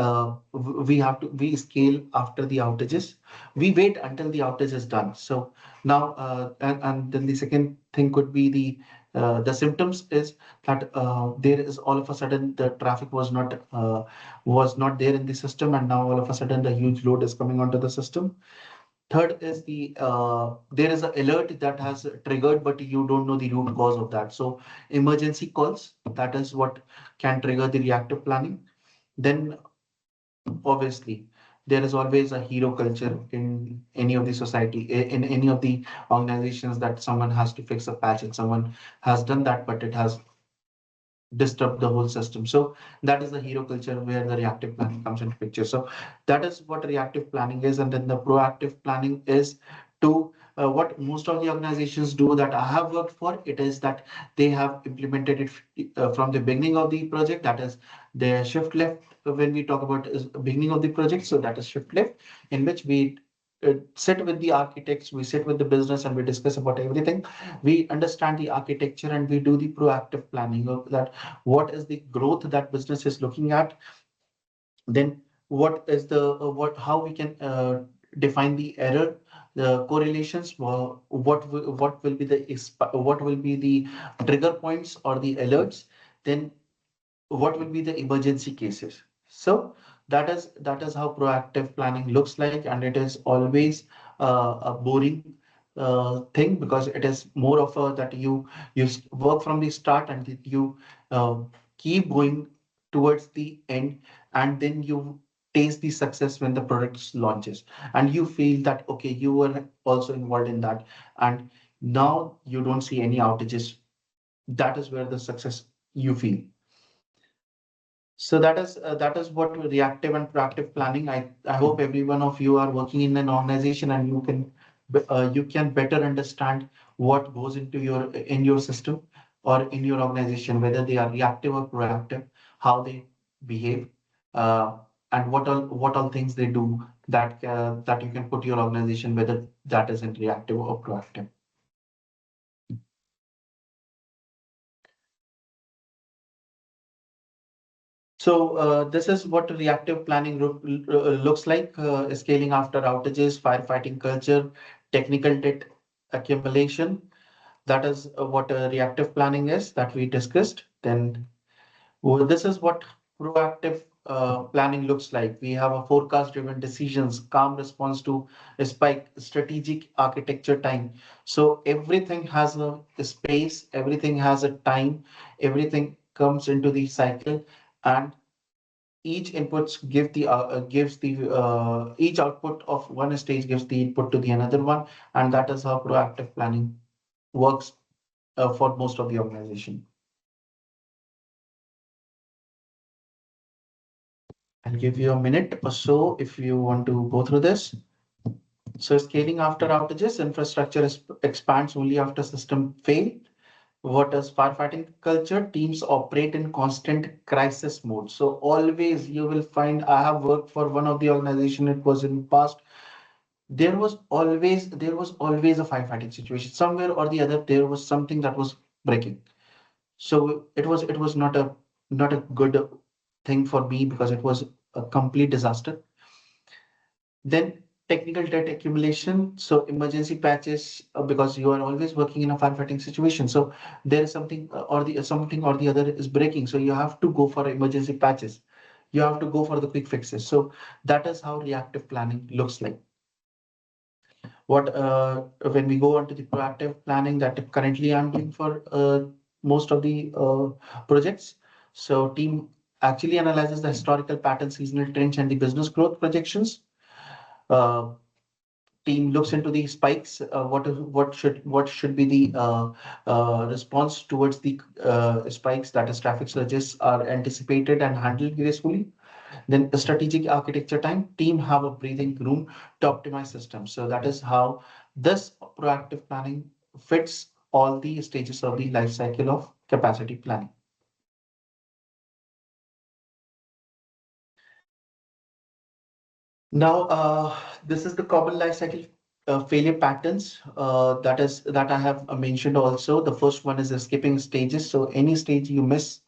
Speaker 3: we scale after the outages. We wait until the outage is done. So now and then the second thing could be the symptoms is that there is all of a sudden the traffic was not there in the system, and now all of a sudden the huge load is coming onto the system. Third is there is an alert that has triggered, but you don't know the root cause of that. So emergency calls, that is what can trigger the reactive planning. Then obviously there is always a hero culture in any of the society, in any of the organizations, that someone has to fix a patch and someone has done that, but it has disrupt the whole system. So that is the hero culture where the reactive planning comes into picture. So that is what reactive planning is. And then the proactive planning is to what most of the organizations do that I have worked for. It is that they have implemented it from the beginning of the project. That is the shift left. When we talk about is beginning of the project, so that is shift left, in which we sit with the architects, we sit with the business, and we discuss about everything. We understand the architecture and we do the proactive planning of that. What is the growth that business is looking at? Then what is the what how we can define the error, the correlations, what will be the what will be the trigger points or the alerts, then what will be the emergency cases. So that is how proactive planning looks like, and it is always a boring thing, because it is more of a that you work from the start and that you uh, keep going towards the end, and then you taste the success when the product launches and you feel that okay, you were also involved in that, and now you don't see any outages. That is where the success you feel. So that is what reactive and proactive planning. I hope every one of you are working in an organization and you can better understand what goes into your system or in your organization, whether they are reactive or proactive, how they behave, uh, and what all things they do that you can put your organization, whether that is in reactive or proactive. So this is what reactive planning looks like: scaling after outages, firefighting culture, technical debt accumulation. That is what reactive planning is that we discussed. Then this is what proactive planning looks like. We have a forecast-driven decisions, calm response to a spike, strategic architecture time. So everything has a space, everything has a time, everything comes into the cycle, and each inputs gives the each output of one stage gives the input to the another one, and that is how proactive planning works for most of the organization. I'll give you a minute or so if you want to go through this. So scaling after outages, infrastructure expands only after system fail. What is firefighting culture? Teams operate in constant crisis mode. So always you will find, I have worked for one of the organization, it was in past, there was always a firefighting situation somewhere or the other. There was something that was breaking. So it was not a good thing for me, because it was a complete disaster. Then technical debt accumulation, so emergency patches, because you are always working in a firefighting situation, so there is something or the other is breaking, so you have to go for emergency patches, you have to go for the quick fixes. So that is how reactive planning looks like. What When we go on to the proactive planning that currently I'm doing for most of the projects, so team actually analyzes the historical patterns, seasonal trends, and the business growth projections. Uh, Team looks into the spikes. What should be the response towards the spikes, that is traffic surges are anticipated and handled gracefully. Then a strategic architecture time, team have a breathing room to optimize systems. So that is how this proactive planning fits all the stages of the life cycle of capacity planning. Now, this is the common life cycle failure patterns that I have mentioned also. The first one is the skipping stages. So any stage you miss,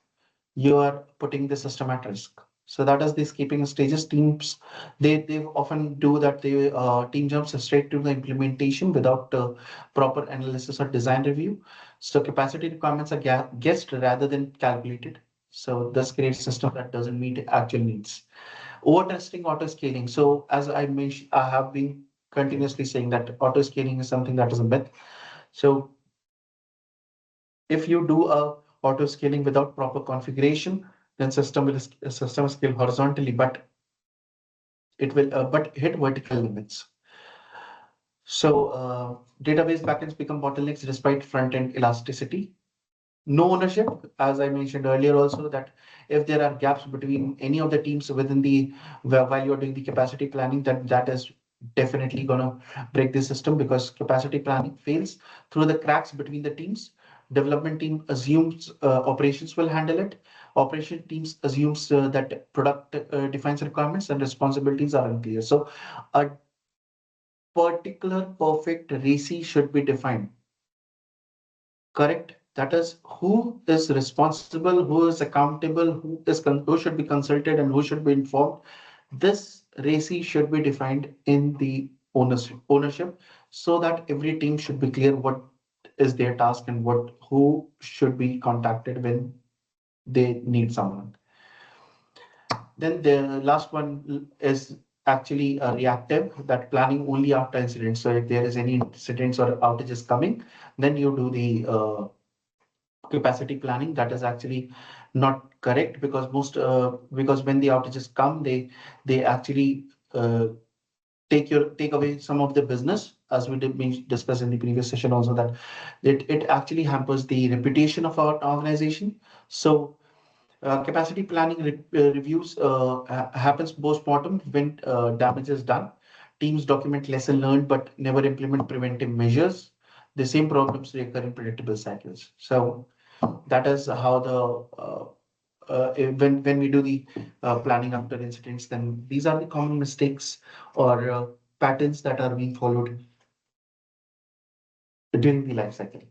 Speaker 3: you are putting the system at risk. So that is the skipping stages. Teams they often do that. They team jumps straight to the implementation without proper analysis or design review. So capacity requirements are guessed rather than calculated. So this creates system that doesn't meet actual needs. Over testing, auto scaling. So as I mentioned, I have been continuously saying that auto scaling is something that is a myth. So if you do a auto scaling without proper configuration, then system scale horizontally, but it will but hit vertical limits. So database backends become bottlenecks despite front end elasticity. No ownership, as I mentioned earlier, also that if there are gaps between any of the teams within the while you're doing the capacity planning, that is definitely gonna break the system, because capacity planning fails through the cracks between the teams. Development team assumes operations will handle it. Operation teams assumes that product defines requirements and responsibilities are unclear. So particular perfect RACI should be defined. Correct? That is who is responsible, who is accountable, who should be consulted and who should be informed. This RACI should be defined in the ownership so that every team should be clear what is their task and who should be contacted when they need someone. Then the last one is actually a reactive, that planning only after incidents. So if there is any incidents or outages coming, then you do the capacity planning. That is actually not correct, because because when the outages come, they actually take away some of the business, as we discussed in the previous session also, that it actually hampers the reputation of our organization. So capacity planning reviews happens post-mortem when damage is done. Teams document lesson learned but never implement preventive measures. The same problems recur in predictable cycles. So that is how when we do the planning after incidents, then these are the common mistakes or patterns that are being followed during the life cycle.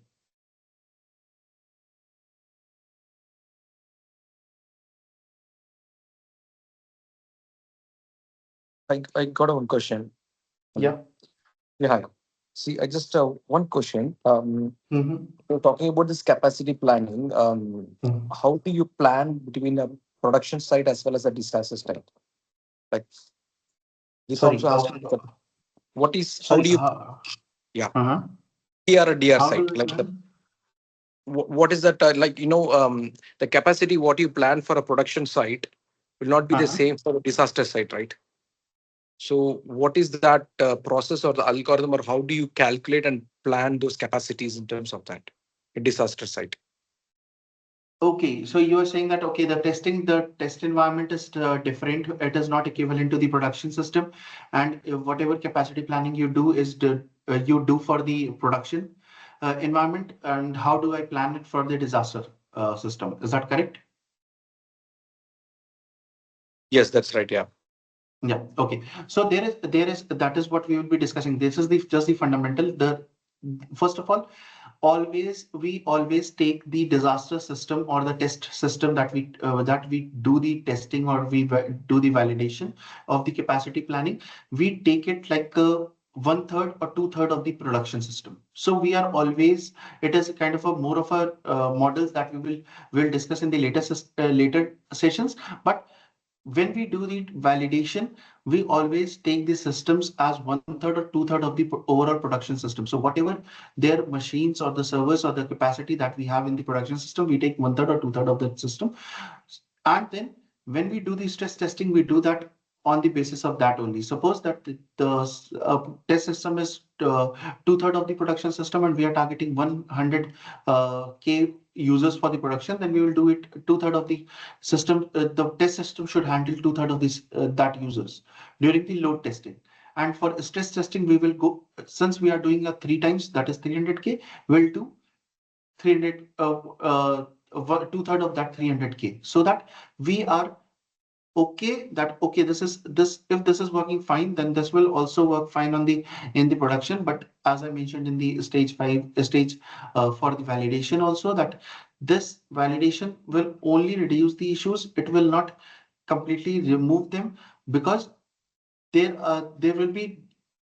Speaker 1: I got one question.
Speaker 3: Yeah.
Speaker 1: Yeah. Hi. See, I just one question.
Speaker 3: Mhm.
Speaker 1: You're talking about this capacity planning.
Speaker 3: Mhm.
Speaker 1: How do you plan between a production site as well as a disaster site? Like this
Speaker 3: Sorry,
Speaker 1: also has
Speaker 3: how?
Speaker 1: to be. What is how
Speaker 3: Sorry.
Speaker 1: do you yeah
Speaker 3: Uh-huh.
Speaker 1: DR or DR
Speaker 3: How do
Speaker 1: site
Speaker 3: we
Speaker 1: like the
Speaker 3: plan?
Speaker 1: what is that like the capacity what you plan for a production site will not be the
Speaker 3: Uh-huh.
Speaker 1: same for a disaster site, right? So what is that process or the algorithm, or how do you calculate and plan those capacities in terms of that a disaster site?
Speaker 3: Okay, so you are saying that, okay, the test environment is different. It is not equivalent to the production system, and whatever capacity planning you do you do for the production environment. And how do I plan it for the disaster system? Is that correct?
Speaker 1: Yes, that's right. Yeah.
Speaker 3: Yeah. Okay. So that is what we will be discussing. This is the just the fundamental. The first of all, we always take the disaster system or the test system that we do the testing or do the validation of the capacity planning. We take it like one third or two third of the production system. So we are always, it is kind of a more of a models that will discuss in the later sessions. But when we do the validation, we always take the systems as one third or two third of the overall production system. So whatever their machines or the servers or the capacity that we have in the production system, we take one third or two third of that system. And then when we do the stress testing, we do that on the basis of that only. Suppose that the test system is two-third of the production system and we are targeting 100 K users for the production, then we will do it two-third of the system. The test system should handle two-third of this that users during the load testing. And for stress testing, we will go, since we are doing a three times, that is 300K, we'll do 300 two-third of that 300K, so that we are okay that okay, this if this is working fine, then this will also work fine on the in the production. But as I mentioned in the stage 5 stage for the validation also, that this validation will only reduce the issues, it will not completely remove them, because there will be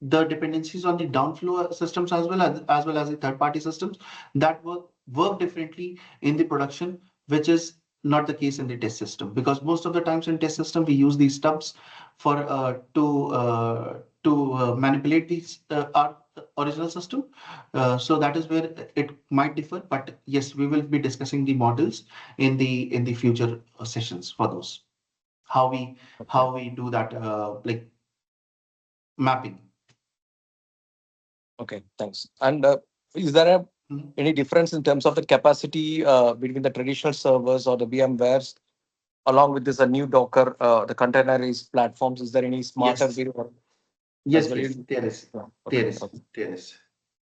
Speaker 3: the dependencies on the downflow systems as well as the third party systems that work differently in the production, which is not the case in the test system, because most of the times in test system we use these stubs for to manipulate these our original system. So that is where it might differ, but yes, we will be discussing the models in the future sessions for those, how we
Speaker 1: Okay.
Speaker 3: do that like mapping.
Speaker 1: Okay. Thanks. And is there
Speaker 3: Mhm.
Speaker 1: any difference in terms of the capacity between the traditional servers or the VMwares, along with this a new Docker, the containerized platforms? Is there any smarter
Speaker 3: Yes,
Speaker 1: way or as
Speaker 3: yes,
Speaker 1: well?
Speaker 3: yes, there is,
Speaker 1: Yeah. Okay.
Speaker 3: there is,
Speaker 1: Okay.
Speaker 3: there is.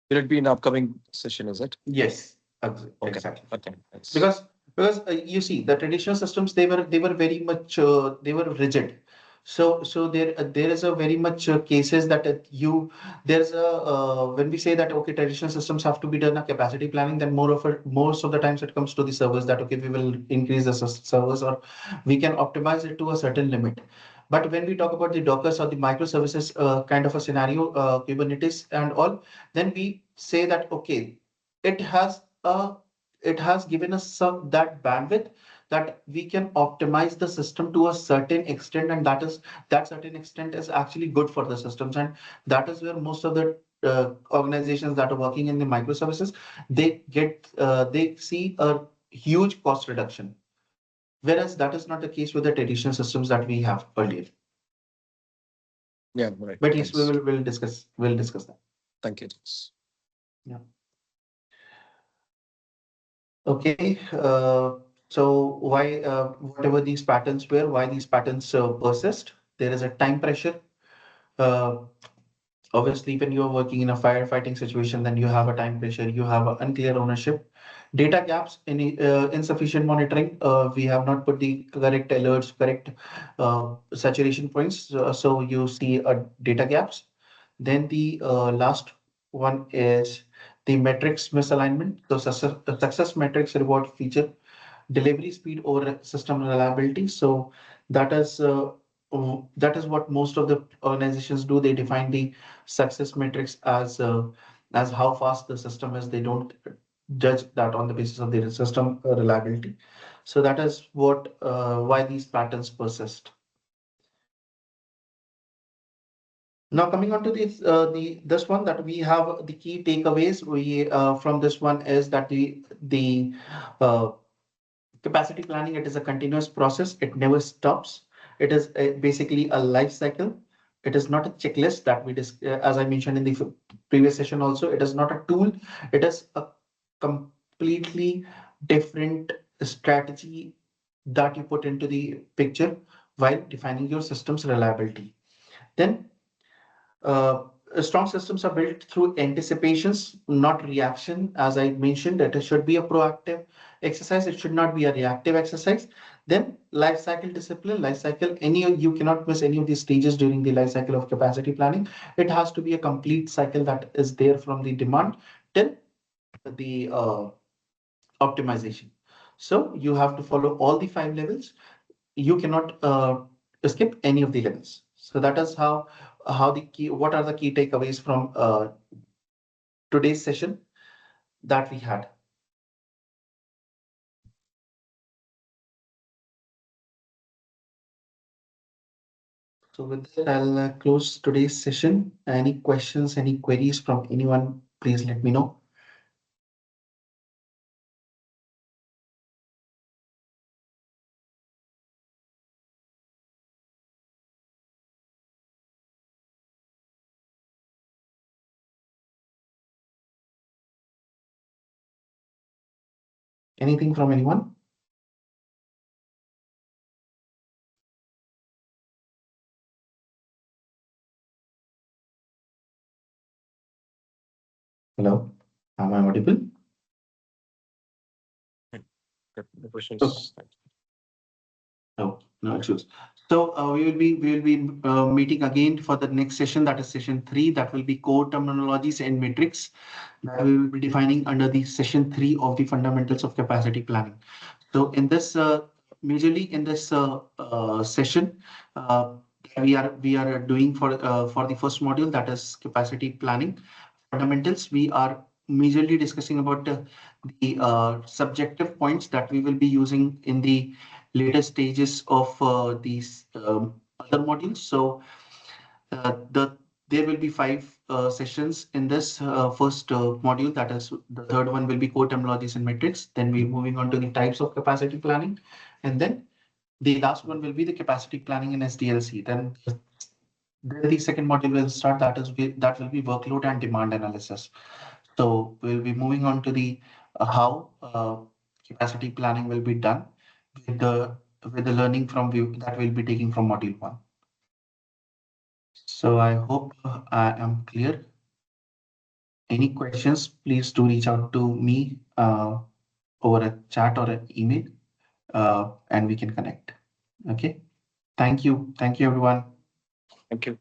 Speaker 1: Will it be in upcoming session? Is it?
Speaker 3: Yes,
Speaker 1: Okay.
Speaker 3: exactly.
Speaker 1: Okay. Thanks.
Speaker 3: Because you see, the traditional systems, they were very much they were rigid. So there is a very much cases that there's a when we say that okay, traditional systems have to be done a capacity planning, then most of the times it comes to the servers that okay, we will increase the servers, or we can optimize it to a certain limit. But when we talk about the Dockers or the microservices kind of a scenario, Kubernetes and all, then we say that okay, it has a it has given us some that bandwidth that we can optimize the system to a certain extent, and that certain extent is actually good for the systems. And that is where most of the organizations that are working in the microservices, they see a huge cost reduction, whereas that is not the case with the traditional systems that we have earlier.
Speaker 1: Yeah, right.
Speaker 3: But yes,
Speaker 1: Thanks.
Speaker 3: we'll discuss that.
Speaker 1: Thank you. Thanks.
Speaker 3: Yeah. Okay. So why whatever these patterns were, why these patterns persist? There is a time pressure. Uh, Obviously, when you're working in a firefighting situation, then you have a time pressure, you have a unclear ownership, data gaps, insufficient monitoring. We have not put the correct alerts, correct saturation points. So you see data gaps. Then the last one is the metrics misalignment. So success metrics reward feature delivery speed over system reliability. So that is uh, that is what most of the organizations do. They define the success metrics as how fast the system is. They don't judge that on the basis of the system reliability. So that is what why these patterns persist. Now coming on to this one, that we have the key takeaways we from this one is that the uh, capacity planning, it is a continuous process. It never stops. It is basically a life cycle. It is not a checklist that as I mentioned in the previous session also, it is not a tool. It is a completely different strategy that you put into the picture while defining your system's reliability. Then uh, strong systems are built through anticipations, not reaction. As I mentioned, that it should be a proactive exercise. It should not be a reactive exercise. Then life cycle discipline, life cycle, you cannot miss any of these stages during the life cycle of capacity planning. It has to be a complete cycle that is there from the demand till the optimization. So you have to follow all the 5 levels. You cannot skip any of the levels. So that is how the key. What are the key takeaways from today's session that we had? So with that, I'll close today's session. Any questions, any queries from anyone? Please let me know. Anything from anyone? Hello, am I audible?
Speaker 1: The
Speaker 3: Okay.
Speaker 1: questions.
Speaker 3: No, no issues. So we will be meeting again for the next session. That is session 3. That will be core terminologies and metrics that we will be defining under the session 3 of the fundamentals of capacity planning. So in this majorly in this session, uh, we are doing for the first module, that is capacity planning fundamentals. We are majorly discussing about the subjective points that we will be using in the later stages of these other modules. So there will be 5 sessions in this first module. That is, the third one will be core terminologies and metrics. Then we're moving on to the types of capacity planning, and then the last one will be the capacity planning in SDLC. Then the second module will start. That will be workload and demand analysis. So we'll be moving on to the how capacity planning will be done with the learning from view that we'll be taking from module 1. So I hope I am clear. Any questions, please do reach out to me over a chat or an email, and we can connect. Okay. Thank you. Thank you, everyone.
Speaker 1: Thank you.